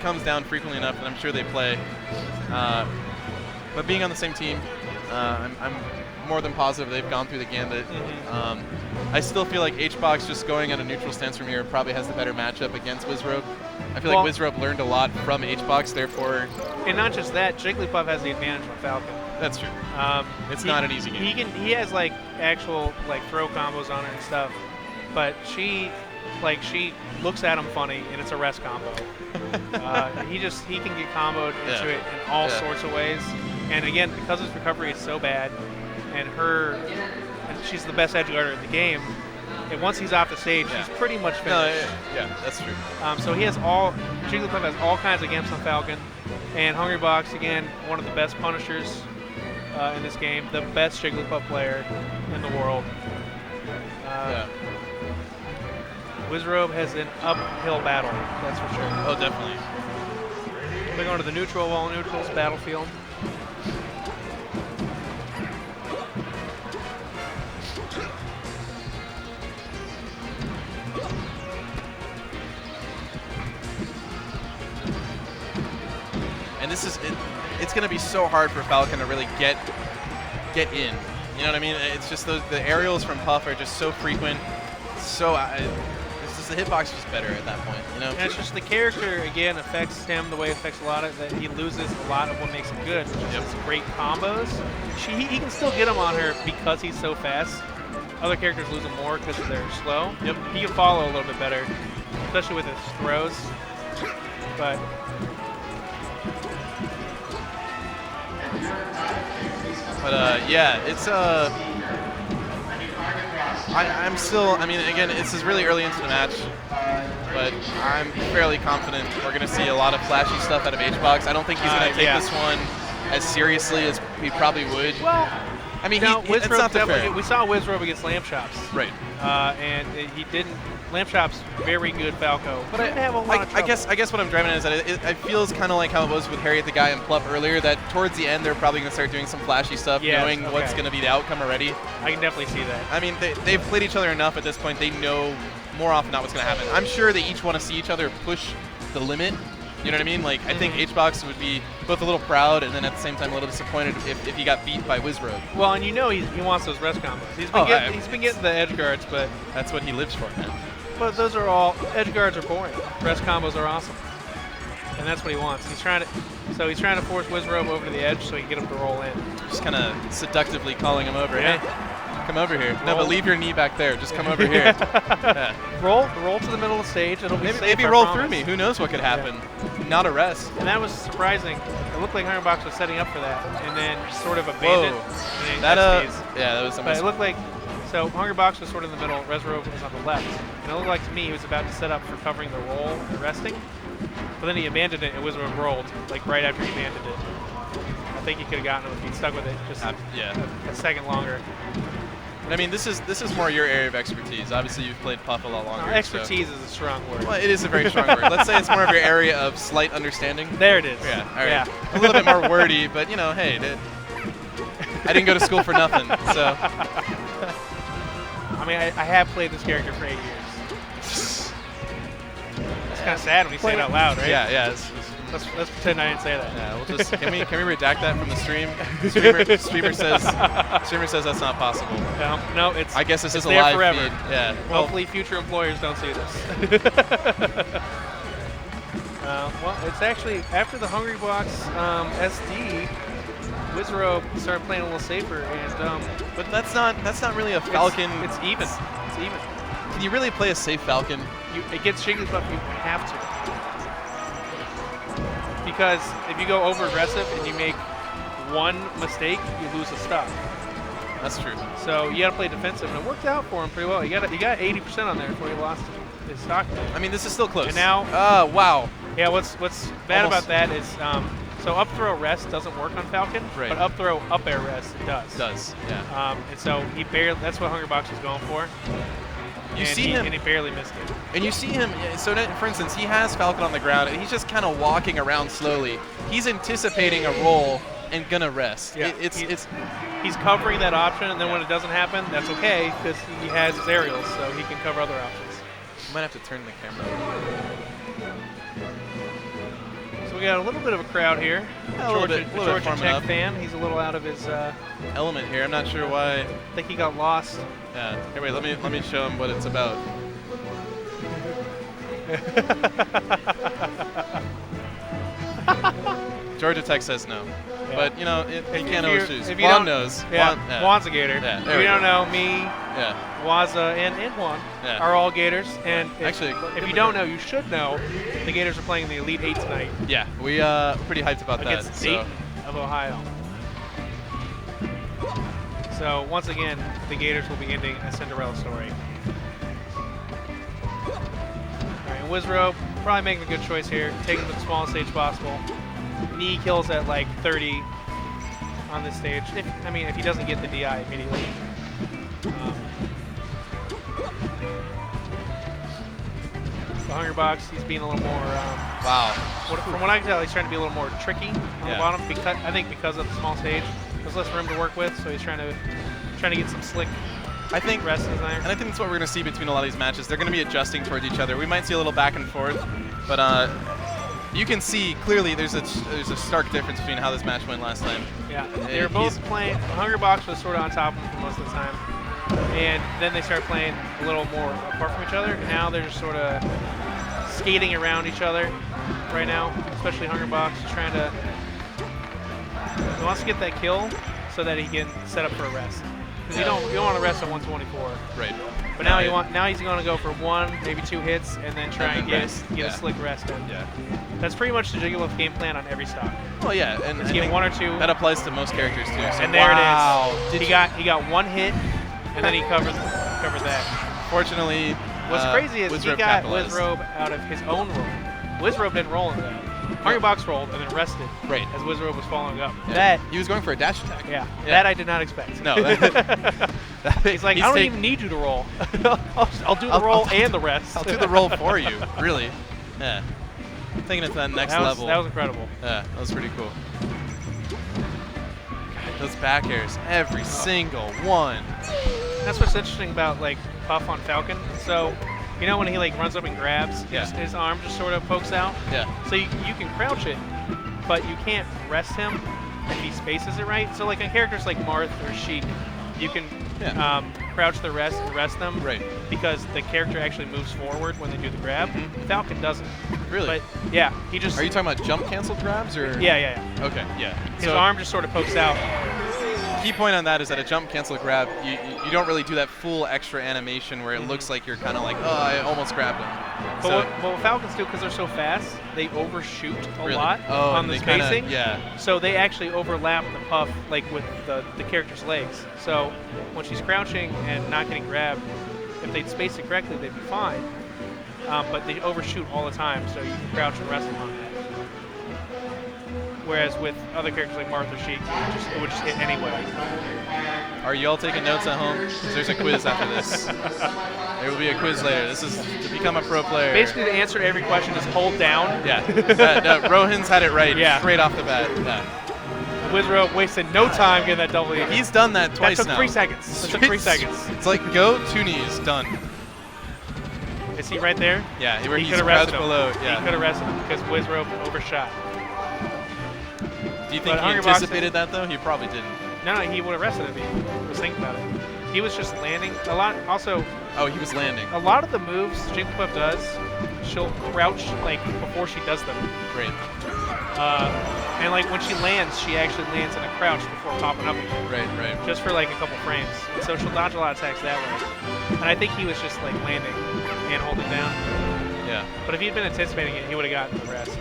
comes down frequently enough, and I'm sure they play. But being on the same team, I'm more than positive they've gone through the gambit. I still feel like HBox just going on a neutral stance from here probably has the better matchup against Wizrobe. I feel like Wizrobe learned a lot from HBox, therefore. And not just that, Jigglypuff has the advantage on Falcon. That's true. It's not an easy game. He has like actual like throw combos on her and stuff, but she looks at him funny and it's a rest combo. He can get comboed into it in all sorts of ways. And again, because his recovery is so bad, and she's the best edge guarder in the game. And once he's off the stage, he's pretty much finished. Yeah, that's true. So Jigglypuff has all kinds of games on Falcon. And Hungrybox, again, one of the best punishers in this game, the best Jigglypuff player in the world. Wizrobe has an uphill battle, that's for sure. Oh, definitely. We're going to the neutral of all neutrals, Battlefield. And this is it's going to be so hard for Falcon to really get in. You know what I mean? It's just the aerials from Puff are just so frequent. So it's just the hitbox is just better at that point. You know? And it's just the character again affects him the way it affects a lot of that. He loses a lot of what makes him good, which is his great combos. He can still get them on her because he's so fast. Other characters lose them more because they're slow. Yep. He can follow a little bit better, especially with his throws. But yeah, it's I'm still. I mean, again, this is really early into the match, but I'm fairly confident we're going to see a lot of flashy stuff out of HBox. I don't think he's going to take this one as seriously as he probably would. Well, I mean, it's not fair. We saw Wizrobe against Lamb Chops, right? And he didn't. Lamb Chops, very good Falco, but I didn't have a lot of trouble. I guess what I'm driving at is that it feels kind of like how it was with Harriet the Guy and Plup earlier, that towards the end they're probably going to start doing some flashy stuff, knowing what's going to be the outcome already. I can definitely see that. I mean, they've played each other enough at this point, they know more often not what's going to happen. I'm sure they each want to see each other push the limit. You know what I mean? Like, I think HBox would be both a little proud and then at the same time a little disappointed if he got beat by Wizrobe. Well, and you know he wants those rest combos. He's been getting the edge guards, but that's what he lives for, man. But those are all edge guards are boring. Rest combos are awesome, and that's what he wants. He's trying to force Wizrobe over to the edge so he can get him to roll in. Just kind of seductively calling him over. Yeah. Hey, come over here. No, but leave your knee back there. Just come over here. Roll to the middle of the stage. It'll be safe, maybe roll through me. Who knows what could happen? Yeah. Not a rest. And that was surprising. It looked like Hungrybox was setting up for that, and then sort of abandoned. Whoa. That was amazing. But it looked like. So Hungrybox was sort of in the middle, Wizrobe was on the left. And it looked like to me he was about to set up for covering the roll and resting. But then he abandoned it and Wizrobe rolled, like right after he abandoned it. I think he could have gotten him if he'd stuck with it just a second longer. But I mean, this is more your area of expertise. Obviously, you've played Puff a lot longer. Expertise is a strong word. Well, it is a very strong word. Let's say it's more of your area of slight understanding. There it is. Yeah, all right. Yeah. A little bit more wordy, but, you know, hey, I didn't go to school for nothing, so... I mean, I have played this character for 8 years. It's kind of sad when you say it out loud, right? Yeah. Let's pretend I didn't say that. Yeah, we'll just can we redact that from the stream? Streamer says that's not possible. No, it's. I guess this is a there live forever. feed. Yeah. Hopefully, future employers don't see this. Well, it's actually after the Hungrybox SD. Wizrobe started playing a little safer, and but that's not really a Falcon. It's even. It's even. Can you really play a safe Falcon? Against Jigglypuff, you have to, because if you go over aggressive and you make one mistake, you lose the stock. That's true. So you got to play defensive, and it worked out for him pretty well. You got 80% on there before he lost his stock. I mean, this is still close. And now, wow. Yeah, what's bad about that is. So up throw rest doesn't work on Falcon, right. But up throw up air rest it does. Yeah. And so he barely. That's what Hungrybox was going for. You see him, and he barely missed it. And you see him. So for instance, he has Falcon on the ground, and he's just kind of walking around slowly. He's anticipating a roll and gonna rest. Yeah. He's covering that option, and then when it doesn't happen, that's okay because he has his aerials, so he can cover other options. I might have to turn the camera. we got a little bit of a crowd here. A little bit Georgia warming Tech up. fan. He's a little out of his. Element here. I'm not sure why. I think he got lost. Yeah. Here, wait. Let me show him what it's about. Georgia Tech says no, Yeah. but you know you can't always choose. If you Juan don't- knows. Yeah, Juan, yeah. Juan's a Gator. Yeah, If there you we don't go. know, me, Yeah. Waza, and Juan Yeah. are all Gators. And Actually, if you don't know, you should know. The Gators are playing in the Elite Eight tonight Yeah. We pretty hyped about that. against So Dayton of Ohio. So once again, the Gators will be ending a Cinderella story. All right, and Wizrobe probably making a good choice here, taking the smallest stage possible. Knee kills at like 30 on this stage. If he doesn't get the DI immediately. The Hungrybox, he's being a little more. wow. From what I can tell, he's trying to be a little more tricky on the Yeah. bottom. I think because of the small stage, there's less room to work with, so he's trying to get some slick I think rests in there. And I think that's what we're going to see between a lot of these matches. They're going to be adjusting towards each other. We might see a little back and forth, but you can see clearly there's a stark difference between how this match went last time. Yeah, they were both playing. Hungrybox was sort of on top of him for most of the time, and then they started playing a little more apart from each other. Now they're just sort of skating around each other right now, especially Hungrybox is trying to. He wants to get that kill so that he can set up for a rest. Because you don't want to rest at 124. Right. But now he's going to go for 1, maybe 2 hits, and then try and get a slick rest in. Yeah. That's pretty much the Jigglypuff game plan on every stock. Well, yeah, and Let's I get think 1 or 2. that applies to most characters too. So And there wow. it is. He got 1 hit, and then he covered that. Fortunately, What's crazy is he Wizrobe got capitalized. Wizrobe out of his own roll. Wizrobe didn't roll into that. Hungrybox rolled and then rested Right. as Wizrobe was following up. Yeah. That, he was going for a dash attack. that I did not expect. No. He's like, I don't even need you to roll. I'll do the roll and the rest. I'll do the roll for you. Really. Yeah. Taking it to that next level. That was incredible. Yeah, that was pretty cool. God, those back airs, every single one. That's what's interesting about like Puff on Falcon. So, you know when he like runs up and grabs, Yeah. his arm just sort of pokes out. Yeah. So you can crouch it, but you can't rest him if he spaces it right. So like on characters like Marth or Sheik, you can crouch the rest and rest them. Right. Because the character actually moves forward when they do the grab. Falcon doesn't. Really? But yeah, he just. Are you talking about jump canceled grabs or? Yeah. Okay. Yeah. His arm just sort of pokes out. Key point on that is that a jump cancel grab, you don't really do that full extra animation where it looks like you're kind of like, oh, I almost grabbed him. But what Falcons do, because they're so fast, they overshoot a lot Oh, on and the they kinda- spacing. yeah. So they actually overlap the Puff like with the character's legs. So when she's crouching and not getting grabbed, if they'd space it correctly, they'd be fine. But they overshoot all the time, so you can crouch and rest them on that. Whereas with other characters like Martha Sheik, it would just hit anyway. Are you all taking notes at home? 'Cause there's a quiz after this. There will be a quiz later. This is to become a pro player. Basically, the answer to every question is hold down. Yeah. No, Rohan's had it right Yeah. straight off the bat. Yeah. Wizrobe wasted no time getting that double E. He's done that twice That took now. 3 seconds. That took 3 seconds. It's like go, 2 knees, done. Is he right there? Yeah, where He he's could have crouched rested him. below. He Yeah. could have rested him because Wizrobe overshot. Do you think But he Hungrybox anticipated that though? He probably didn't. No, he would have rested if he was thinking about it. He was just landing a lot. Also, Oh, he was landing. a lot of the moves Jigglypuff does, she'll crouch like before she does them. Great. And like when she lands, she actually lands in a crouch before popping up again. Right. Just for like a couple frames. And so she'll dodge a lot of attacks that way. And I think he was just like landing and holding down. Yeah. But if he'd been anticipating it, he would have gotten the rest.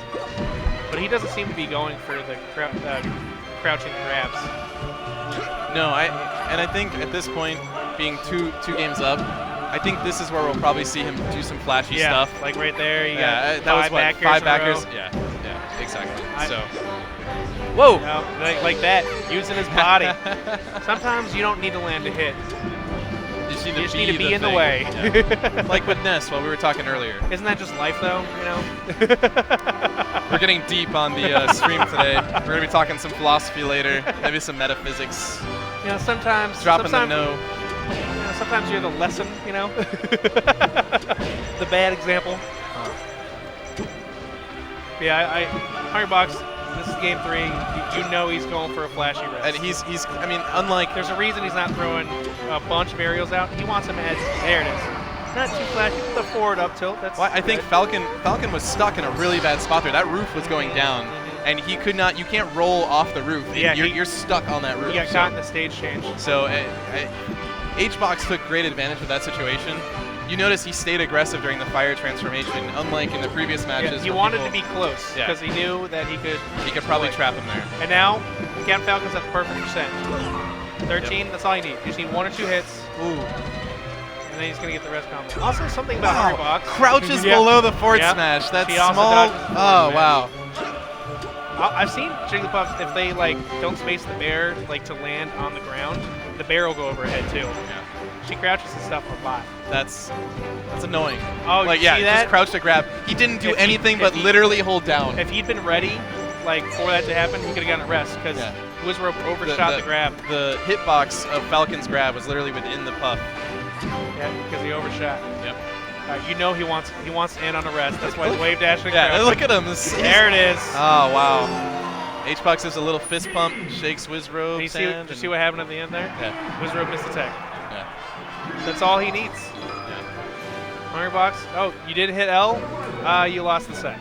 But he doesn't seem to be going for the crouching grabs. No, I think at this point, being two games up, I think this is where we'll probably see him do some flashy stuff. Like right there, you Yeah, got that was what, 5 backers. in a row. Yeah, exactly. So, Whoa! No, like that, using his body. Sometimes you don't need to land a hit. you just need to be in the thing. way. Yeah. Like with Ness, while we were talking earlier. Isn't that just life, though? You know. We're getting deep on the stream today. We're gonna be talking some philosophy later, maybe some metaphysics. You know, sometimes Dropping the no. You know, sometimes you're the lesson. You know. The bad example. Yeah, Hungrybox, this is game 3. You know he's going for a flashy rest. And he's I mean, unlike There's a reason he's not throwing a bunch of aerials out. He wants them as, there it is. Not too flashy, the forward up tilt. That's well, I think good. Falcon was stuck in a really bad spot there. That roof was going down, and he could not. You can't roll off the roof. Yeah, you're stuck on that roof. He got caught in the stage change. So HBox took great advantage of that situation. You notice he stayed aggressive during the fire transformation, unlike in the previous matches. Yeah, he where wanted people- to be close Yeah. because he knew that he could probably play. trap him there. And now, Captain Falcon's at the perfect percent. 13, that's all you need. You just need 1 or 2 hits, Ooh. and then he's going to get the rest combo. Also, something about Hungrybox. Crouches Yeah. below the forward Yeah. smash. That's She also small. dodges the forward Oh, smash. wow. I've seen Jigglypuff, if they like don't space the bear like to land on the ground, the bear will go overhead too. Yeah. She crouches and stuff a lot. That's annoying. Oh, like, you yeah, see just that? crouch to grab. He didn't do If he- anything if but he- literally hold down. If he'd been ready, like for that to happen, he could have gotten a rest because Yeah. Wizrope overshot the grab. The hitbox of Falcon's grab was literally within the puff. Yeah, because he overshot. Yep. You know he wants to end on a rest. That's why he's wave dashing. Yeah, crouching. look at him. There it is. Oh, wow. HBox does a little fist pump, shakes Wizrobe. Did you see what happened at the end there? Yeah. Wizrope missed attack. Yeah. That's all he needs. Yeah. Hungrybox. Oh, you did hit L. You lost the set.